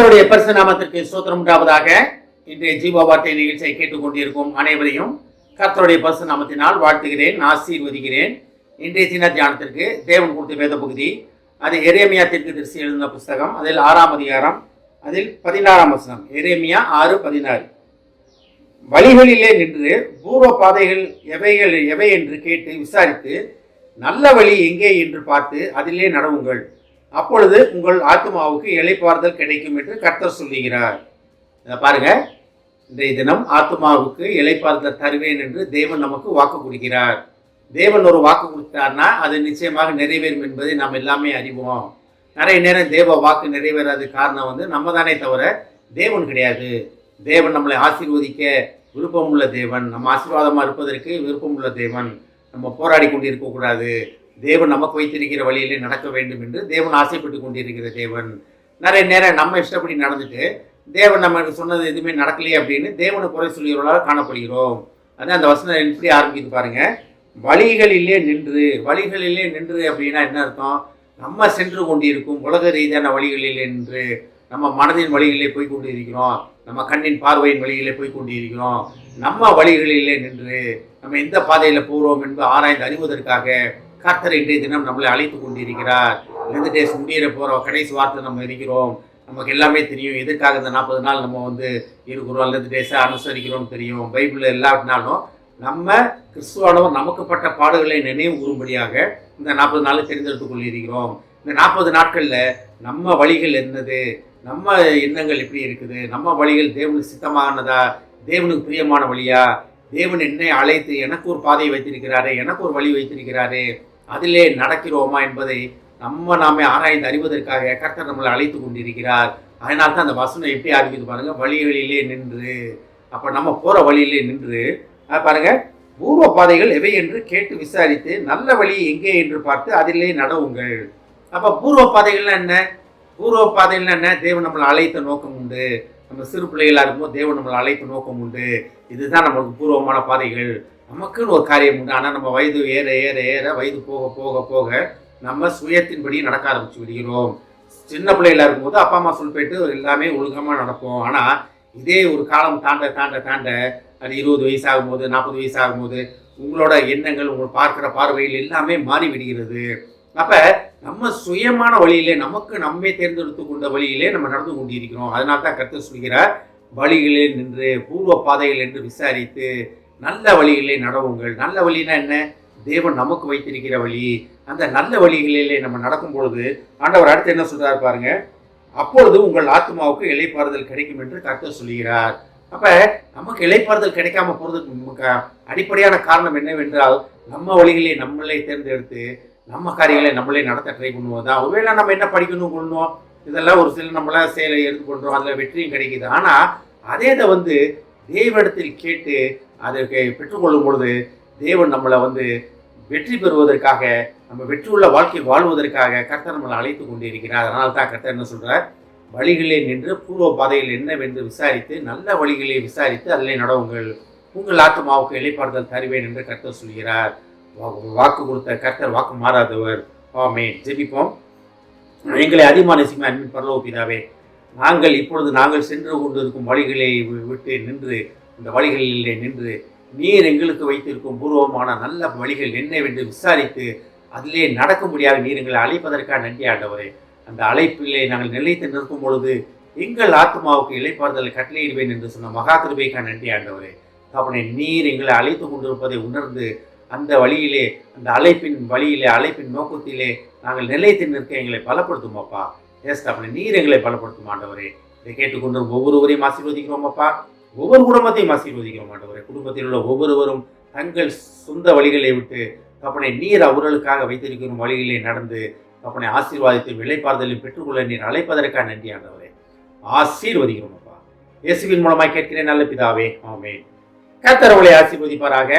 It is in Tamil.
கர்த்தருடைய பரிசு நாமத்திற்கு ஸ்தோத்திரம் உண்டாவதாக. இன்றைய ஜீவ வார்த்தை நிகழ்ச்சியை கேட்டுக்கொண்டிருக்கும் அனைவரையும் கர்த்தருடைய பரிசு நாமத்தினால் வாழ்த்துகிறேன், ஆசீர்வதிக்கிறேன். இன்றைய தின தியானத்திற்கு தேவன் கொடுத்த வேத பகுதி, அது எரேமியா தீர்க்கதரிசி எழுதின புஸ்தகம், அதில் 6ஆம் அதிகாரம், அதில் 16ஆம் வசனம். எரேமியா 6:16. வழிகளிலே நின்று பூர்வ பாதைகள் எவை என்று கேட்டு விசாரித்து நல்ல வழி எங்கே என்று பார்த்து அதிலே நடவுங்கள், அப்பொழுது உங்கள் ஆத்மாவுக்கு இளைப்பாறுதல் கிடைக்கும் என்று கர்த்தர் சொல்லுகிறார். பாருங்க, இன்றைய தினம் ஆத்மாவுக்கு இளைப்பாறுதல் தருவேன் என்று தேவன் நமக்கு வாக்கு கொடுக்கிறார். தேவன் ஒரு வாக்கு கொடுத்தார்னா அது நிச்சயமாக நிறைவேறும் என்பதை நாம் எல்லாமே அறிவோம். நிறைய நேரம் தேவ வாக்கு நிறைவேறாத காரணம் நம்ம தானே தவிர தேவன் கிடையாது. தேவன் நம்மளை ஆசீர்வதிக்க விருப்பம் உள்ள தேவன், நம்ம ஆசீர்வாதமாக இருப்பதற்கு விருப்பம் உள்ள தேவன். நம்ம போராடி கொண்டு இருக்கக்கூடாது, தேவன் நமக்கு வைத்திருக்கிற வழியிலே நடக்க வேண்டும் என்று தேவன் ஆசைப்பட்டு கொண்டிருக்கிற தேவன். நிறைய நேரம் நம்ம இஷ்டப்படி நடந்துட்டு தேவன் நம்ம சொன்னது எதுவுமே நடக்கலையே அப்படின்னு தேவனை குறை சொல்கிறவர்களாக காணப்படுகிறோம். அதான் அந்த வசனம் எப்படி ஆரம்பிக்குது பாருங்க. வழிகளிலே நின்று அப்படின்னா என்ன அர்த்தம்? நம்ம சென்று கொண்டிருக்கும் உலக ரீதியான வழிகளிலே நின்று, நம்ம மனதின் வழிகளிலே போய் கொண்டிருக்கிறோம், நம்ம கண்ணின் பார்வையின் வழியிலே போய் கொண்டிருக்கிறோம். நம்ம வழிகளிலே நின்று நம்ம எந்த பாதையில் போகிறோம் என்று ஆராய்ந்து அறிவதற்காக கர்த்தர் இன்றைய தினம் நம்மளை அழைத்து கொண்டிருக்கிறார். லெந்து டேஸ் முடிகிற போகிற கடைசி வார்த்தை நம்ம இருக்கிறோம். நமக்கு எல்லாமே தெரியும் எதுக்காக இந்த 40 நாள் நம்ம இருக்கிறோம், லெந்து டேஸை அனுசரிக்கிறோம் தெரியும். பைபிளில் எல்லாத்தினாலும் நம்ம கிறிஸ்துவானவர் நமக்குப்பட்ட பாடுகளை நினைவு கூறும்படியாக இந்த 40 நாளை தெரிந்தெடுத்து கொண்டிருக்கிறோம். இந்த 40 நாட்களில் நம்ம வழிகள் என்னது, நம்ம எண்ணங்கள் எப்படி இருக்குது, நம்ம வழிகள் தேவனுக்கு சித்தமானதா, தேவனுக்கு பிரியமான வழியா, தேவன் என்னை அழைத்து எனக்கு ஒரு பாதையை வைத்திருக்கிறாரே, எனக்கு ஒரு வழி வைத்திருக்கிறாரே, அதிலே நடக்கிறோமா என்பதை நாமே ஆராய்ந்து அறிவதற்காக கர்த்தர் நம்மளை அழைத்து கொண்டிருக்கிறார். அதனால தான் அந்த வசனம் எப்படி ஆரம்பிக்குது பாருங்க. வழிகளிலே நின்று, அப்போ நம்ம போகிற வழியிலே நின்று பாருங்க, பூர்வ பாதைகள் எவை என்று கேட்டு விசாரித்து நல்ல வழி எங்கே என்று பார்த்து அதிலே நடவுங்கள். அப்போ பூர்வ பாதைகள்னா என்ன? பூர்வ பாதைகள்னா என்ன? தேவன் நம்மளை அழைத்த நோக்கம் உண்டு. நம்ம சிறு பிள்ளைகளாக இருக்கும்போது தேவன் நம்மளை அழைத்த நோக்கம் உண்டு. இதுதான் நம்மளுக்கு பூர்வமான பாதைகள். நமக்குன்னு ஒரு காரியம் உண்டு. ஆனால் நம்ம வயது ஏற ஏற ஏற வயது போக போக போக நம்ம சுயத்தின்படி நடக்க ஆரம்பிச்சு விடுகிறோம். சின்ன பிள்ளைகளாக இருக்கும்போது அப்பா அம்மா சொல் போயிட்டு எல்லாமே ஒழுக்கமாக நடப்போம். ஆனால் இதே ஒரு காலம் தாண்ட தாண்ட தாண்ட அது 20 வயசு ஆகும்போது, 40 வயசு ஆகும்போது உங்களோட எண்ணங்கள், உங்களை பார்க்குற பார்வையில் எல்லாமே மாறி விடுகிறது. அப்போ நம்ம சுயமான வழியிலே, நமக்கு நம்மை தேர்ந்தெடுத்து கொண்ட வழியிலே நம்ம நடந்து கொண்டிருக்கிறோம். அதனால தான் கர்த்தர் சொல்கிறார், வழிகளில் நின்று பூர்வ பாதைகள் என்று விசாரித்து நல்ல வழிகளிலே நடவுங்கள். நல்ல வழினா என்ன? தேவன் நமக்கு வைத்திருக்கிற வழி. அந்த நல்ல வழிகளிலே நம்ம நடக்கும் பொழுது ஆண்டவர் அடுத்து என்ன சொல்றாரு பாருங்க, அப்பொழுது உங்கள் ஆத்மாவுக்கு இளைப்பாறுதல் கிடைக்கும் என்று கர்த்தர் சொல்கிறார். அப்ப நமக்கு இளைப்பாறுதல் கிடைக்காம போறதுக்கு நமக்கு அடிப்படையான காரணம் என்னவென்றால், நம்ம வழிகளை நம்மளே தேர்ந்தெடுத்து நம்ம காரியங்களை நம்மளே நடத்த ட்ரை பண்ணுவோம். ஒருவேளை நம்ம என்ன படிக்கணும் கொள்ளுவோம், இதெல்லாம் ஒரு சில நம்மளா செயலை எடுத்துக்கொள்றோம், அதில் வெற்றியும் கிடைக்குது. ஆனால் அதே இதை தேவனிடத்தில் கேட்டு அதற்கு பெற்றுக்கொள்ளும் பொழுது தேவன் நம்மளை வெற்றி பெறுவதற்காக, நம்ம வெற்றி உள்ள வாழ்க்கை வாழ்வதற்காக கர்த்தர் நம்மளை அழைத்து கொண்டிருக்கிறார். அதனால தான் கர்த்தர் என்ன சொல்றார், வழிகளே நின்று பூர்வ பாதையில் என்னவென்று விசாரித்து நல்ல வழிகளை விசாரித்து அதிலே நடவுங்கள், உங்கள் ஆத்மாவுக்கு இளைப்பாறுதல் தருவேன் என்று கர்த்தர் சொல்கிறார். வாக்கு கொடுத்த கர்த்தர் வாக்கு மாறாதவர். ஆமென். ஜெபிப்போம். எங்களை அதிகமான அன்பின் பரலோக பிதாவே, நாங்கள் சென்று கொண்டிருக்கும் வழிகளை விட்டு நின்று, இந்த வழிகளிலே நின்று நீர் எங்களுக்கு வைத்திருக்கும் பூர்வமான நல்ல வழிகள் என்னவென்று விசாரித்து அதிலே நடக்கும்படியாக நீர் எங்களை அழைப்பதற்காக நன்றி ஆண்டவரே. அந்த அழைப்பிலே நாங்கள் நிலைத்து நிற்கும் பொழுது எங்கள் ஆத்மாவுக்கு இளைப்பாறுதலை கட்டளையிடுவேன் என்று சொன்ன மகா கிருபைக்காக நன்றி ஆண்டவரே. அப்படி நீர் எங்களை அழைத்து கொண்டிருப்பதை உணர்ந்து அந்த வழியிலே, அந்த அழைப்பின் வழியிலே, அழைப்பின் நோக்கத்திலே நாங்கள் நிலைத்து நிற்க எங்களை பலப்படுத்தும் அப்பா. அப்படி நீர் எங்களை பலப்படுத்தும் ஆண்டவரே. இதை கேட்டுக்கொண்டு ஒவ்வொருவரையும் ஆசீர்வதிக்கிறோம் அப்பா. ஒவ்வொரு குடும்பத்தையும் ஆசீர்வதிக்கிறோம் ஆண்டவரே. குடும்பத்தில் உள்ள ஒவ்வொருவரும் தங்கள் சொந்த வழிகளை விட்டு அப்பனை நீர் அவர்களுக்காக வைத்திருக்கிற வழிகளை நடந்து அப்பனை ஆசீர்வாதத்தை இளைப்பாறுதலையும் பெற்றுக்கொள்ள நீர் அழைப்பதற்காக நன்றி ஆண்டவரே. ஆசீர்வதிக்கிறோம் அப்பா. இயேசுவின் மூலமாய் கேட்கிறேன் நல்ல பிதாவே. ஆமென். கர்த்தர் உங்களை ஆசீர்வதிப்பாராக.